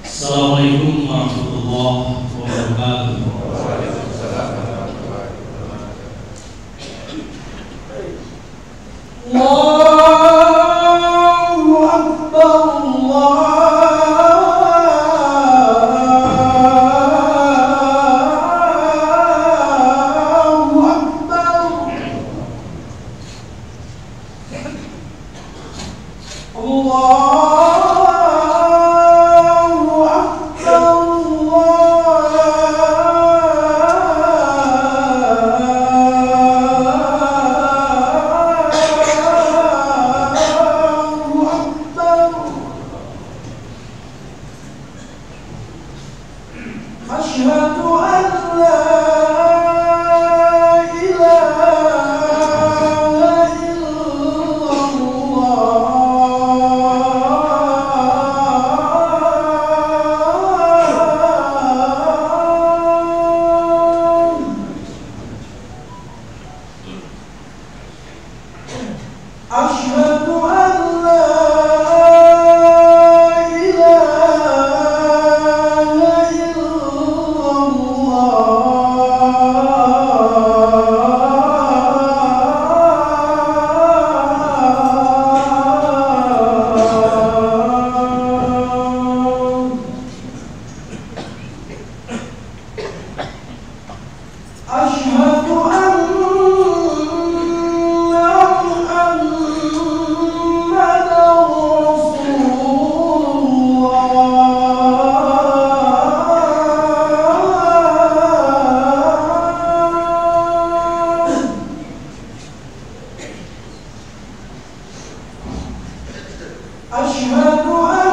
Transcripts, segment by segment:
Assalamualaikum warahmatullahi wabarakatuh. Allahu Akbar, Allahu Akbar. أشهد أن لا إله إلا الله. أشهد أن لا أشهد أن محمدًا رسول الله. أشهد أن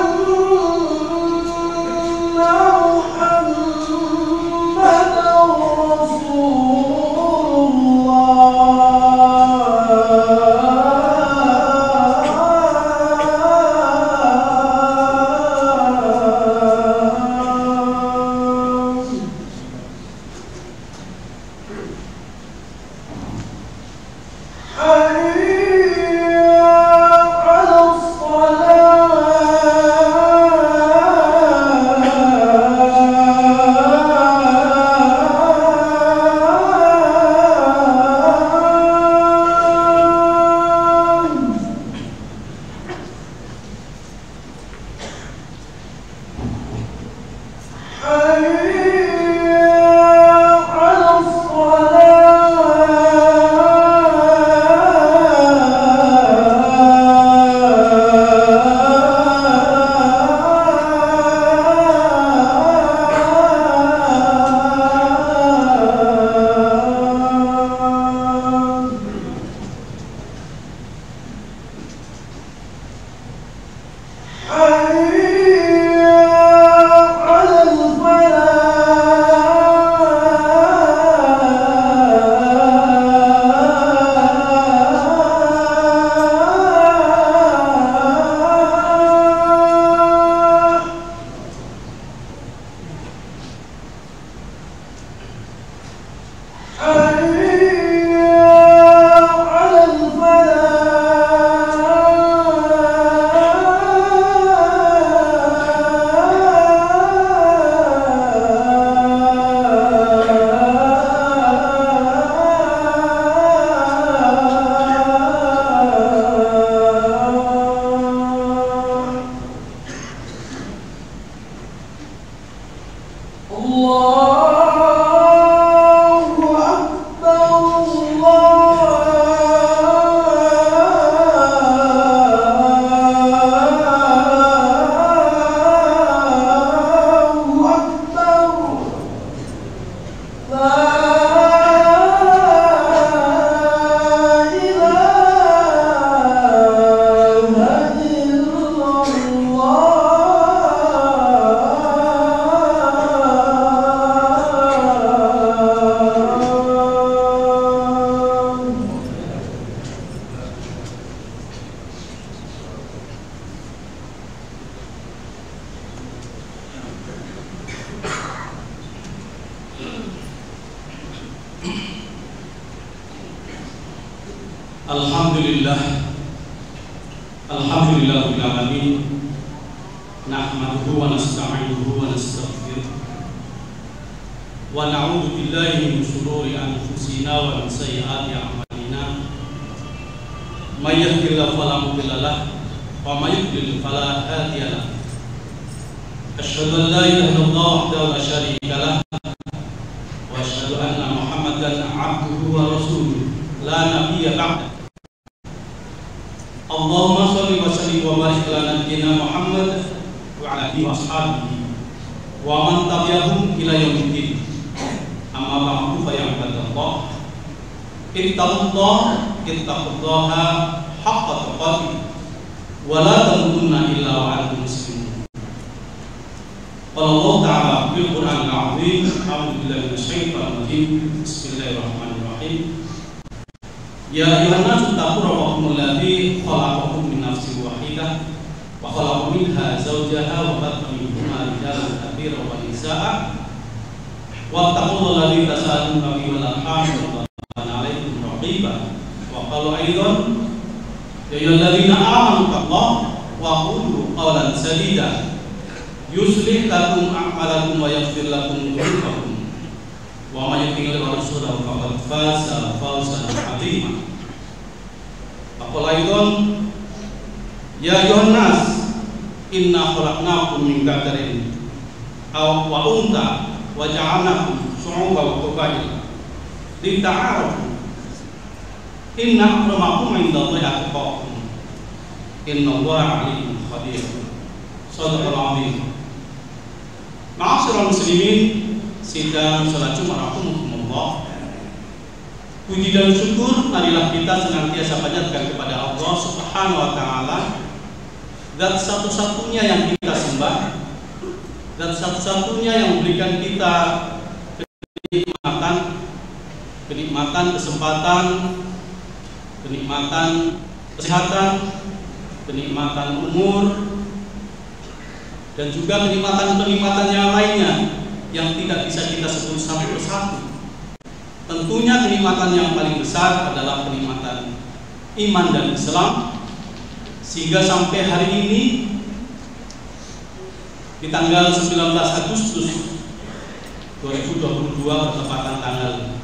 Alhamdulillah Rabbil alamin. Nahmaduhu wa nasta'inuhu wa nastaghfiruh wa na'udzu billahi min shururi anfusina wa min sayyiati a'malina. May yahdihillahu fala mudilla lahu wa may yudlil fala hadiya lahu. Asyhadu an la ilaha illallah wahdahu la syarika lahu wa asyhadu anna Muhammadan 'abduhu wa rasuluh la nabiyya ba'dahu. Allahumma shalli wa sallim wa barik ala nabiyyina Muhammad wa ala alihi wa ashabihi wa man tabi'ahum ila yaumiddin. Amma ba'du fa ya ibadallah, ittaqullaha haqqa tuqatih wa la tamutunna illa wa antum muslimun. Qala Allah ta'ala fil Qur'anil 'azim, a'udzu billahi minasy syaithanir rajim. Bismillahirrahmanirrahim. Ya ayyuhan nasu taqu rabbakum alladzi khalaqakum min nafsin wahidah wa khalaqa minha zawjaha wa batha minhuma rijalan katsiran wa nisaa'a wattaqullaha alladzi tasaaluna bihi wal arham inna Allaha 'alaykum raqiba. Wa qala aidan ya ayyuhalladzina amanu taqullaha wa qulu qawlan sadida yuslih lakum a'malakum wa yaghfir lakum dhunubakum wa may yuti'ir rasulahu faqad faza fawzan 'azima. Qala aidan ya ayyuhan nas inna khalaqnakum min dzakarin aw wa untha wa ja'alnakum syu'uban wa qabaila lita'arafu inna akramakum 'indallahi atqakum innallaha 'alimun khabir. Shadaqallahu 'azim. Ma'asyiral muslimin, sidang salat Jumat rahimakumullah. Puji dan syukur marilah kita senantiasa panjatkan kepada Allah Subhanahu wa taala, zat satu-satunya yang kita sembah, zat satu-satunya yang memberikan kita kenikmatan kesempatan, kenikmatan kesehatan, kenikmatan umur, dan juga kenikmatan-kenikmatan yang lainnya yang tidak bisa kita sebut satu persatu. Tentunya kenikmatan yang paling besar adalah kenikmatan iman dan Islam, sehingga sampai hari ini di tanggal 19 Agustus 2022 bertepatan tanggal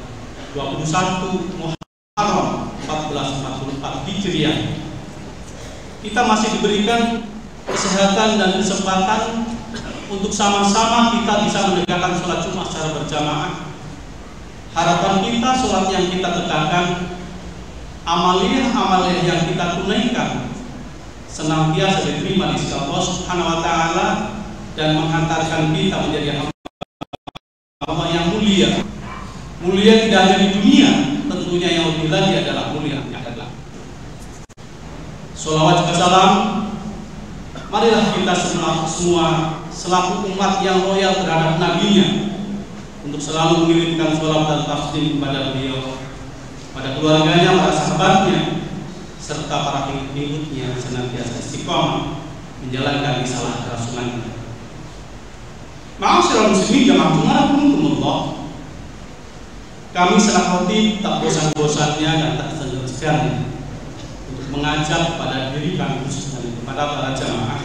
21 Muharram 1444 Hijriah, kita masih diberikan kesehatan dan kesempatan untuk sama-sama kita bisa menegakkan sholat Jumat secara berjamaah. Harapan kita sholat yang kita tegakkan, amaliyah yang kita tunaikan senantiasa diterima di sisi Allah Subhanahu wa taala dan menghantarkan kita menjadi hamba Allah yang mulia. Mulia tidak hanya di dunia, tentunya yang lebih lagi adalah mulia yang adalah. Sholawat dan salam marilah kita semua selaku umat yang loyal terhadap nabinya untuk selalu mengirimkan sholawat dan taslim kepada beliau, pada keluarganya, para sahabatnya, serta para pengikutnya senantiasa istiqomah menjalankan risalah kerasulannya. Ma'asyiral muslimin jamaah rahimakumullah, kami selaku khatib tak bosan-bosannya dan tak segan-segannya untuk mengajak kepada diri kami khususnya kepada para jamaah,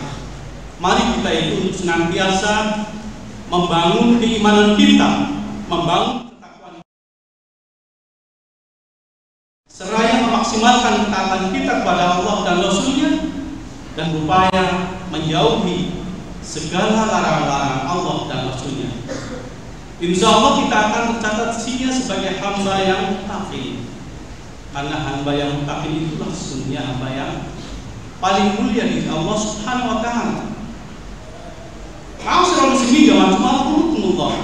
mari kita itu senantiasa membangun keimanan kita, membangun ketakwaan, seraya memaksimalkan ketaatan kita kepada Allah dan Rasul-Nya, dan berupaya menjauhi segala larangan-larangan Allah dan Rasul-Nya. Insya Allah kita akan tercatat sisinya sebagai hamba yang muttaqin, karena hamba yang muttaqin itulah sesungguhnya hamba yang paling mulia di Allah Subhanahu wa taala. Ma'asyiral muslimin rahimakumullah,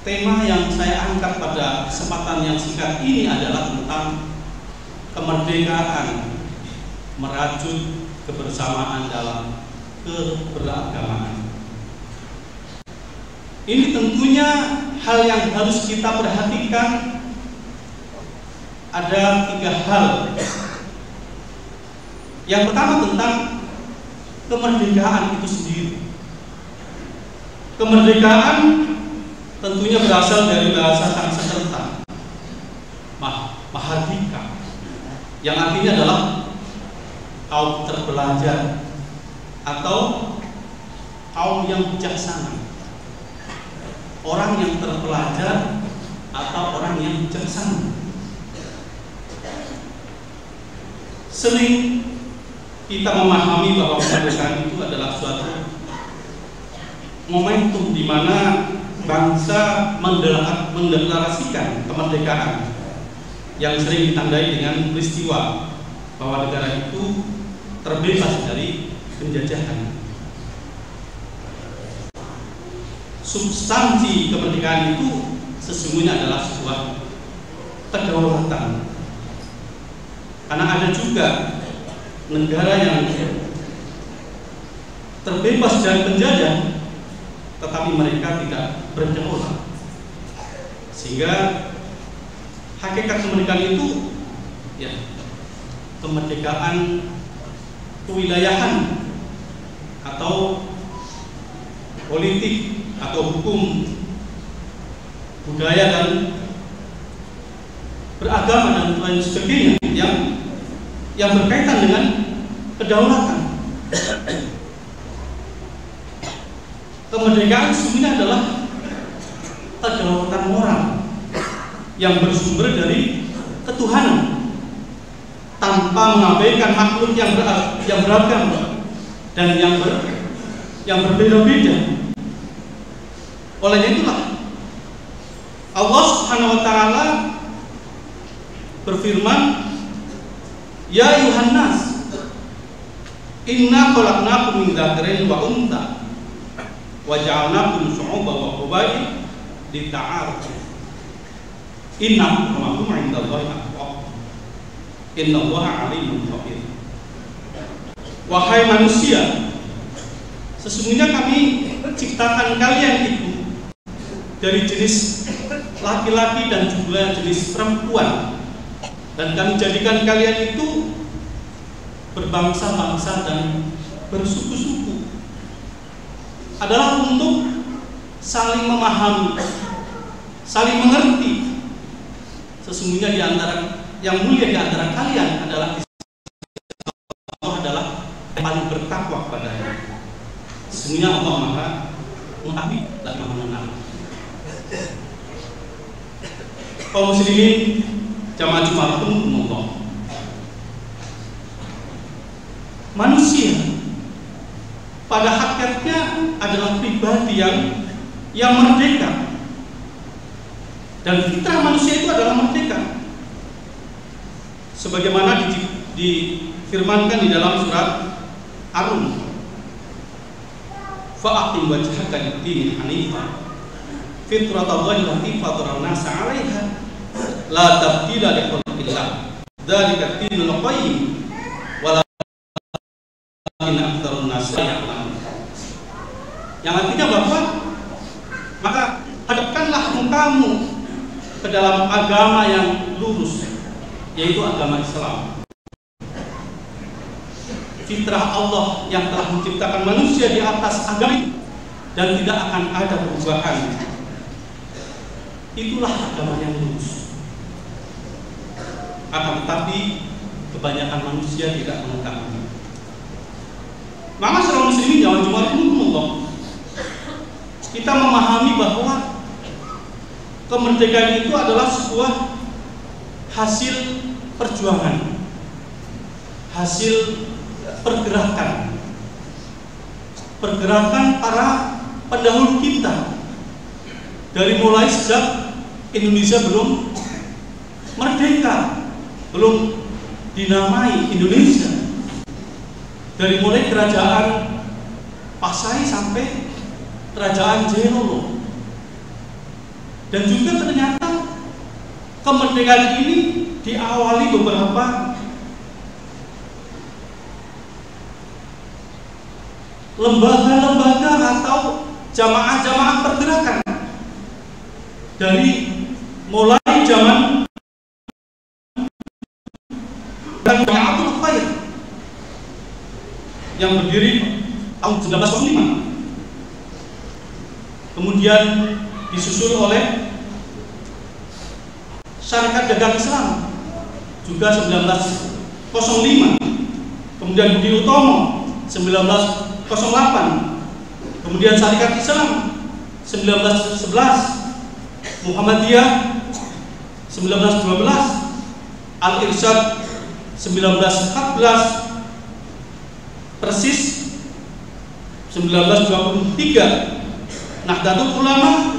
tema yang saya angkat pada kesempatan yang singkat ini adalah tentang kemerdekaan merajut kebersamaan dalam keberagamaan. Ini tentunya hal yang harus kita perhatikan. Ada 3 hal. Yang pertama tentang kemerdekaan itu sendiri. Kemerdekaan tentunya berasal dari bahasa Sanskerta, yang artinya adalah kaum terpelajar atau kaum yang bijaksana. Orang yang terpelajar atau orang yang bijaksana. Sering kita memahami bahwa kemerdekaan itu adalah suatu momentum di mana bangsa mendeklarasikan kemerdekaan yang sering ditandai dengan peristiwa bahwa negara itu terbebas dari penjajahan. Substansi kemerdekaan itu sesungguhnya adalah sebuah kedaulatan. Karena ada juga negara yang terbebas dari penjajah, tetapi mereka tidak berdaulat. Sehingga hakikat kemerdekaan itu ya kemerdekaan kewilayahan atau politik atau hukum, budaya dan beragama dan lain sebagainya yang berkaitan dengan kedaulatan. Kemerdekaan sesungguhnya adalah kedaulatan moral yang bersumber dari ketuhanan tanpa mengabaikan makhluk yang beragam dan yang berbeda-beda. Oleh itulah Allah Subhanahu wa taala berfirman, "Ya ayuhan nas, inna khalaqnakum min dzakarin wa untha wa ja'alnakum syu'uban wa qabaila lita'arafu. Inna akramakum 'indallahi atqakum. Innallaha 'alimun khabir." Wahai manusia, sesungguhnya kami ciptakan kalian itu dari jenis laki-laki dan juga jenis perempuan, dan kami jadikan kalian itu berbangsa-bangsa dan bersuku-suku, adalah untuk saling memahami, saling mengerti. Sesungguhnya di antara yang mulia di antara kalian adalah Allah adalah yang paling bertakwa kepadanya. Sesungguhnya Allah Maha mengetahui dan Maha mengenal. Kaum muslimin jamaah Jumat Allah, manusia pada hakikatnya adalah pribadi yang merdeka, dan fitrah manusia itu adalah merdeka, sebagaimana difirmankan di dalam surat Ar-Rum, fa'aqim wajhaka lid-din hanifan fitratallahi allati fatara an-nasa 'alaiha la tabdila li khalqillah dzalika ad-dinul qayyim walakinna aktsarun nas la ya'lamun. Yang artinya bahwa maka hadapkanlah mukamu ke dalam agama yang lurus, yaitu agama Islam. Fitrah Allah yang telah menciptakan manusia di atas agama itu, dan tidak akan ada perubahan. Itulah agama yang lurus. Akan tetapi kebanyakan manusia tidak mengetahui. Maka seorang muslimin jamaah Jumat Allah, kita memahami bahwa kemerdekaan itu adalah sebuah hasil perjuangan, hasil pergerakan para pendahulu kita, dari mulai sejak Indonesia belum merdeka, belum dinamai Indonesia, dari mulai kerajaan Pasai sampai kerajaan Jailolo. Dan juga ternyata kemerdekaan ini diawali beberapa lembaga-lembaga atau jamaah-jamaah pergerakan, dari mulai zaman Abdul Khair yang berdiri tahun 1905, kemudian disusul oleh Syarikat Dagang Islam juga 19 1905, kemudian Budi Utomo 1908, kemudian Syarikat Islam 1911, Muhammadiyah 1912, Al-Irsyad 1914, Persis 1923, Nahdlatul Ulama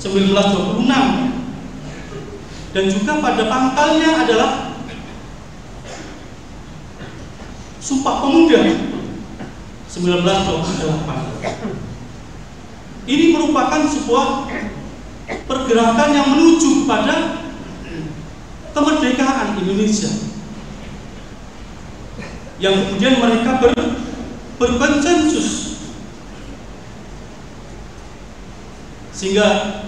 1926, dan juga pada pangkalnya adalah Sumpah Pemuda 1928. Ini merupakan sebuah pergerakan yang menuju kepada kemerdekaan Indonesia, yang kemudian mereka berkonsensus, sehingga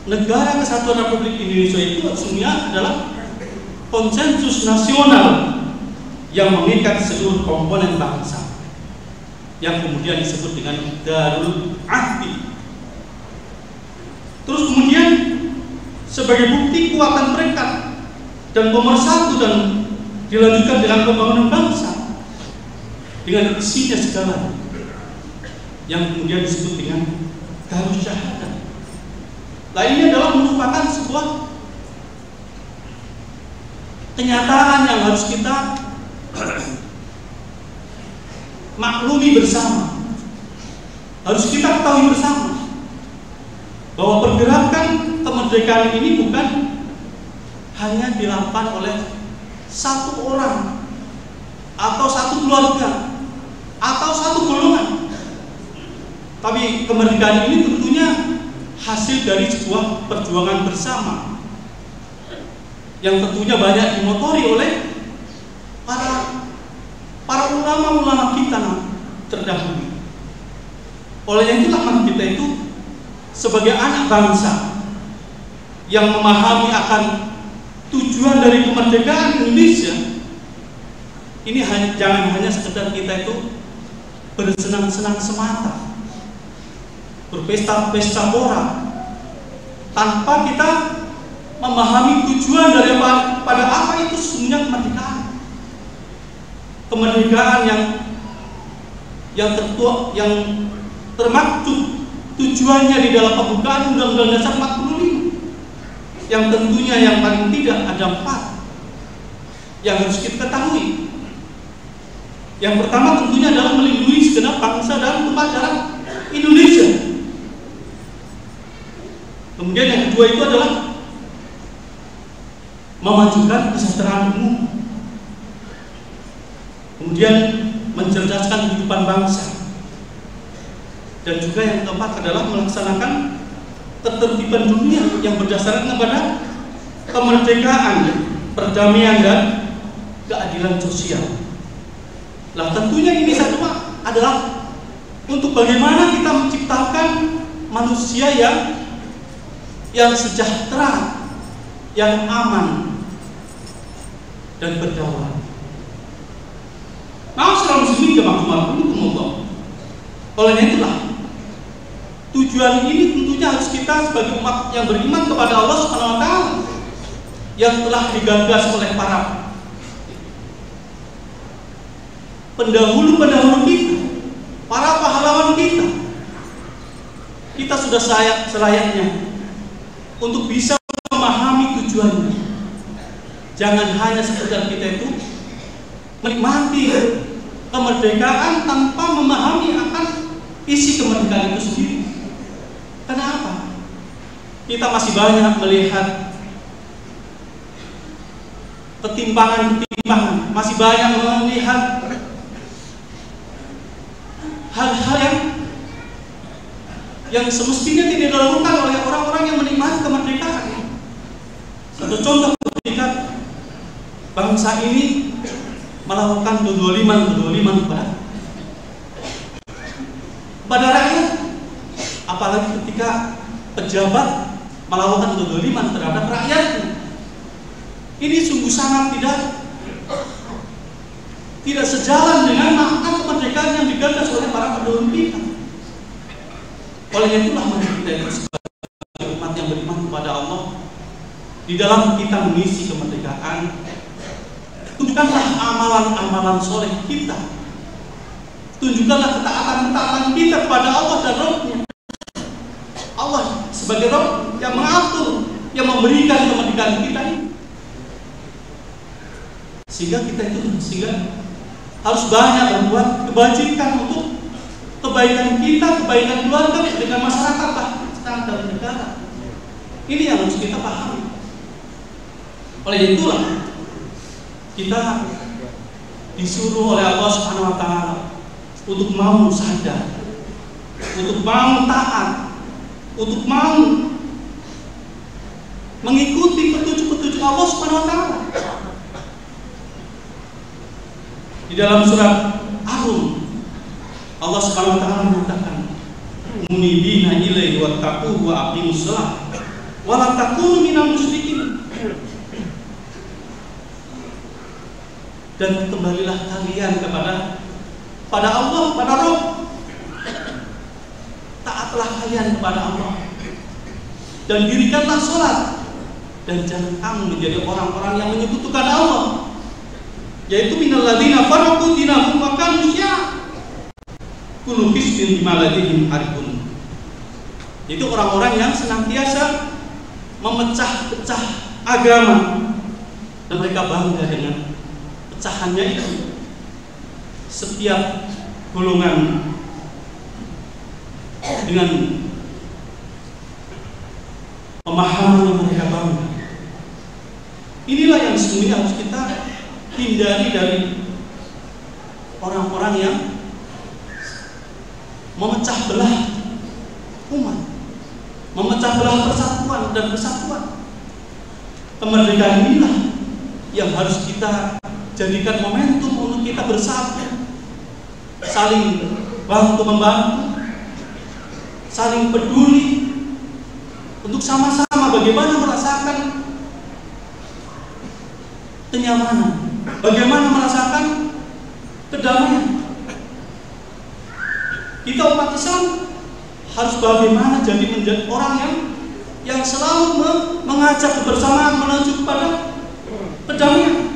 Negara Kesatuan Republik Indonesia itu sesungguhnya adalah konsensus nasional yang mengikat seluruh komponen bangsa, yang kemudian disebut dengan Darul Ahdi. Terus kemudian sebagai bukti kekuatan mereka dan pemersatu, dan dilanjutkan dengan pembangunan bangsa dengan isinya segala, yang kemudian disebut dengan Darus Syahadat. Nah, ini adalah merupakan sebuah kenyataan yang harus kita maklumi bersama, harus kita ketahui bersama, bahwa pergerakan kemerdekaan ini bukan hanya dilakukan oleh satu orang atau satu keluarga atau satu golongan, tapi kemerdekaan ini tentunya hasil dari sebuah perjuangan bersama yang tentunya banyak dimotori oleh para ulama-ulama kita terdahulu. Oleh itulah kita itu sebagai anak bangsa yang memahami akan tujuan dari kemerdekaan Indonesia ini jangan hanya sekedar kita itu bersenang-senang semata, berpesta-pesta pora, tanpa kita memahami tujuan dari pada apa itu sesungguhnya kemerdekaan. Kemerdekaan yang termaktub tujuannya di dalam pembukaan Undang-Undang Dasar 45, yang tentunya yang paling tidak ada 4 yang harus kita ketahui. Yang pertama tentunya adalah melindungi segenap bangsa dan tumpah darah Indonesia. Kemudian yang kedua itu adalah memajukan kesejahteraan umum, kemudian mencerdaskan kehidupan bangsa, dan juga yang keempat adalah melaksanakan ketertiban dunia yang berdasarkan kepada kemerdekaan, perdamaian, dan keadilan sosial. Nah, tentunya ini semua adalah untuk bagaimana kita menciptakan manusia yang sejahtera, yang aman, dan berdaulat. Ma'asyiral muslimin jamaah. Oleh itulah tujuan ini tentunya harus kita sebagai umat yang beriman kepada Allah Subhanahu wa taala yang telah digagas oleh para pendahulu-pendahulu kita, para pahlawan kita. Kita sudah selayaknya untuk bisa memahami tujuannya. Jangan hanya sekedar kita itu menikmati kemerdekaan tanpa memahami akan isi kemerdekaan itu sendiri. Kenapa? Kita masih banyak melihat ketimpangan-ketimpangan, masih banyak melihat hal-hal yang semestinya tidak dilakukan oleh orang-orang yang menikmati kemerdekaan. Satu contoh ketika bangsa ini melakukan kedoliman kepada rakyat, apalagi ketika pejabat melakukan kedoliman terhadap rakyatnya. Ini sungguh sangat tidak sejalan dengan makna kemerdekaan yang digagas oleh para pendahulu kita. Oleh itulah mari kita itu sebagai umat yang beriman kepada Allah, di dalam kita mengisi kemerdekaan, itu tunjukkanlah amalan-amalan soleh kita. Tunjukkanlah ketaatan-ketaatan kita kepada Allah dan Rabb-Nya. Allah sebagai Rabb yang mengatur, yang memberikan kemerdekaan kita ini. Sehingga kita harus banyak berbuat kebajikan untuk kebaikan kita, kebaikan keluarga, dengan masyarakat, bahkan dan negara. Ini yang harus kita pahami. Oleh itulah kita disuruh oleh Allah Subhanahu wa taala untuk mau sadar, untuk mau taat, untuk mau mengikuti petunjuk-petunjuk Allah Subhanahu wa taala. Di dalam surat Ar-Rum Allah Subhanahu wa taala mengatakan, "Munibina ilaihi wattaquhu wa aqimus shalah wa la takunu minal musyrikin." Dan kembalilah kalian kepada Allah, pada Rabb. Taatlah kalian kepada Allah dan dirikanlah sholat, dan jangan kamu menjadi orang-orang yang menyekutukan Allah, yaitu minal ladzina faraqu dinahum wa kanu syi'a kullu hizbin bima ladaihim farihun. Itu orang-orang yang senantiasa memecah-pecah agama dan mereka bangga dengan pecahannya itu. Setiap golongan dengan pemahaman yang mereka bangga. Inilah yang sesungguhnya harus kita hindari dari orang-orang yang memecah belah umat, memecah belah persatuan dan kesatuan. Kemerdekaan inilah yang harus kita jadikan momentum untuk kita bersatu, saling bantu-membantu, saling peduli, untuk sama-sama bagaimana merasakan kenyamanan, bagaimana merasakan kedamaian. Kita umat Islam harus bagaimana menjadi orang yang selalu mengajak kebersamaan menuju kepada kedamaian.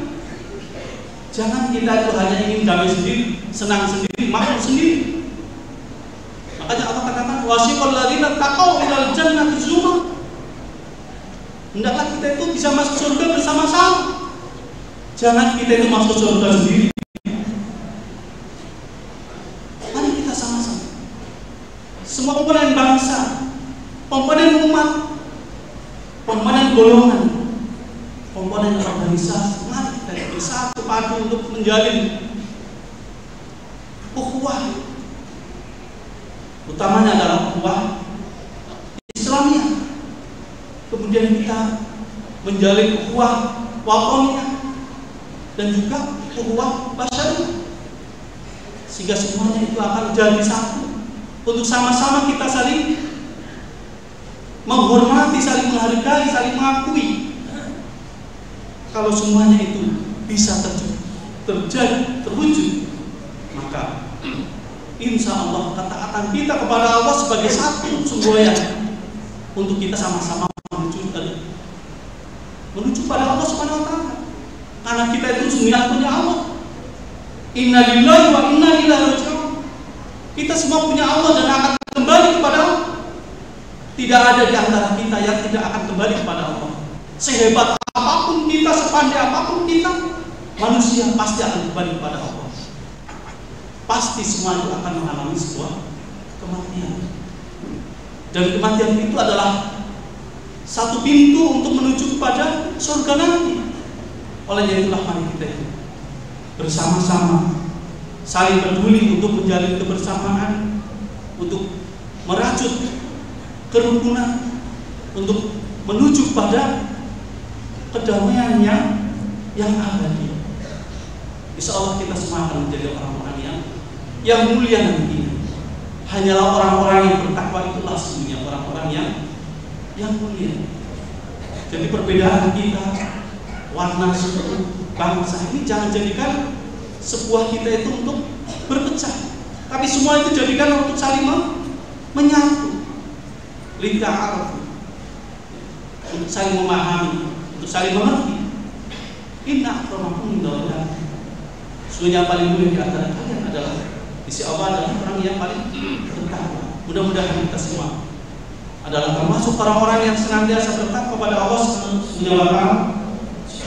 Jangan kita itu hanya ingin damai sendiri, senang sendiri, makmur sendiri. Makanya Allah katakan, wasiqal ladzina taqaw ilal jannati zumar. Hendaklah kita itu bisa masuk surga bersama-sama. Jangan kita itu masuk surga sendiri. Mari kita sama-sama. Semua komponen bangsa, komponen umat, komponen golongan, komponen organisasi, mari kita bersatu padu untuk menjalin ukhuwah. Utamanya adalah ukhuwah Islamiyah. Kemudian kita menjalin ukhuwah watoniyah dan juga ukhuwah basyariyah, sehingga semuanya itu akan jadi satu untuk sama-sama kita saling menghormati, saling menghargai, saling mengakui. Kalau semuanya itu bisa terwujud, maka insya Allah ketaatan kita kepada Allah sebagai satu semboyan untuk kita sama-sama menuju pada Allah Subhanahu wa taala. Karena kita itu sungguh punya Allah. Inna lillahi wa inna ilaihi raji'un. Kita semua punya Allah dan akan kembali kepada Allah. Tidak ada di antara kita yang tidak akan kembali kepada Allah. Sehebat apapun kita, sepandai apapun kita, manusia pasti akan kembali kepada Allah. Pasti semua itu akan mengalami sebuah kematian. Dan kematian itu adalah satu pintu untuk menuju kepada surga nanti. Oleh itulah mari kita itu bersama-sama saling peduli untuk menjalin kebersamaan, untuk merajut kerukunan, untuk menuju pada kedamaiannya yang abadi. Insya Allah kita semua akan menjadi orang-orang yang mulia nantinya. Hanyalah orang-orang yang bertakwa itulah sesungguhnya orang-orang yang mulia. Jadi perbedaan kita, warna, suku, bangsa ini jangan jadikan sebuah kita itu untuk berpecah, tapi semua itu jadikan untuk saling menyatu, lita'aruf, untuk saling memahami, untuk saling mengerti. Inna akramakum indallahi Sesungguhnya yang paling mulia di antara kalian adalah sisi Allah adalah orang yang paling bertakwa. Mudah-mudahan kita semua adalah termasuk orang-orang yang senantiasa bertakwa kepada Allah Subhanahu wa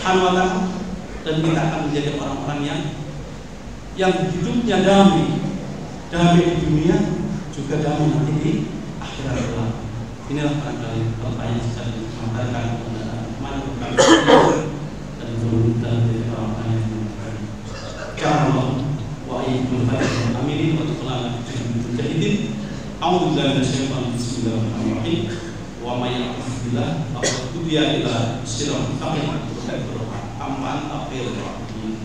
Ta'ala, dan kita akan menjadi orang-orang yang hidupnya damai di dunia, juga damai nanti di akhirat kelak. Inilah barangkali apa yang saya sampaikan kepada teman-teman dan meminta dari orang-orang yang mendengar. Allah wa ayyuhal fatihin amin wa taqabbal mujahidin. A'udzubillahi minasyaitonir rajim. Bismillahirrahmanirrahim. Wa may ya'tazillah faqad hudiya ila siratal mustaqim. Aman akhir rahim.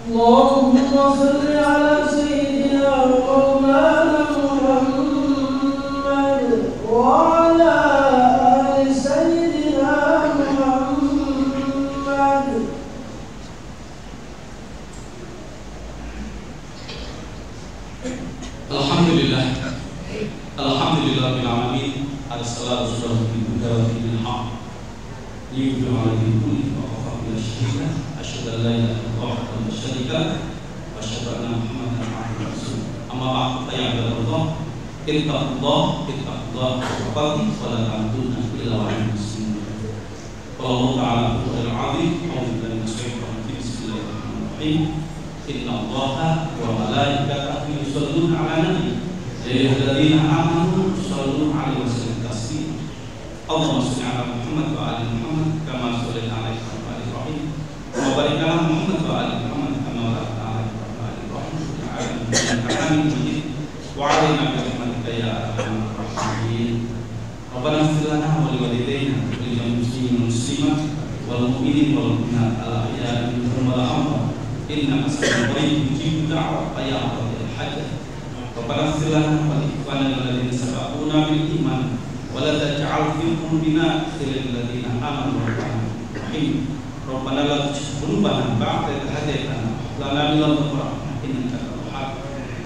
Allahumma shalli ala sayyidina wa maulana Muhammad wa ala ali sayyidina Muhammad. Alhamdulillah rabbil alamin. Assalatu wassalamu ala rasulil haq. Yudhu alaihi kulli wa qafila syahida. Asyhadu an la ilaha illallah wa la syarika lahu wa asyhadu anna Muhammadan abduhu wa rasuluh. Amma ba'du fa ya ibadallah, ittaqullah wa taqullah wa la tamutunna illa wa antum muslimun. Qala Allah ta'ala fil azim, a'udzu billahi minasyaitonir rajim. Bismillahirrahmanirrahim. Inna Allaha wa malaikatahu yusholluna 'alan nabi. Ya ayyuhalladzina amanu shallu 'alaihi wa sallimu taslima. Allahumma shalli 'ala Muhammad wa ali Muhammad kama shallaita 'ala Ibrahim wa barik 'ala Muhammad wa ali Muhammad kama barakta 'ala Ibrahim fil 'alamin innaka Hamidum Majid. Wa 'alaina bi rahmatika ya arhamar rahimin. Rabbana ighfir lana wa li walidayna wa lil muslimin wal muslimat wal mu'minin wal mu'minat al-ahya'i minhum wal amwat. Innaka sami'un qarib mujibud da'wat ya qadil hajat. Rabbana ighfir lana wa li ikhwanina alladziina sabaquna bil iman wa la taj'al fi qulubina ghillan lil ladziina amanu rabbana rahim. Rabbana la tuzigh qulubana ba'da idh hadaytana wa hab lana min ladunka rahmah innaka antal wahhab.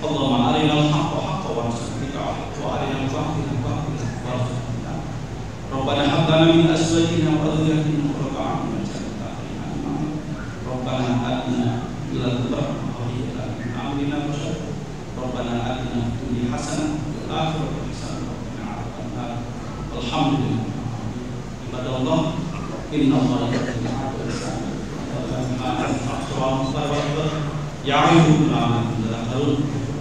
Allahumma arinal haqqa haqqan warzuqna ittiba'ahu wa arinal batila batilan warzuqna ijtinabah. Rabbana hab lana min azwajina wa dhurriyyatina qurrata a'yun waj'alna lil muttaqina imama. Rabbana atina ila rahmah wa ila amrina rasyad. Rabbana atina fid dunya hasanah wa fil akhirati hasanah wa qina adzabannar. Alhamdulillah. Ibadallah, inna Allaha ya'muru bil 'adli wal ihsani wa ya'idukum la'allakum tattaqun.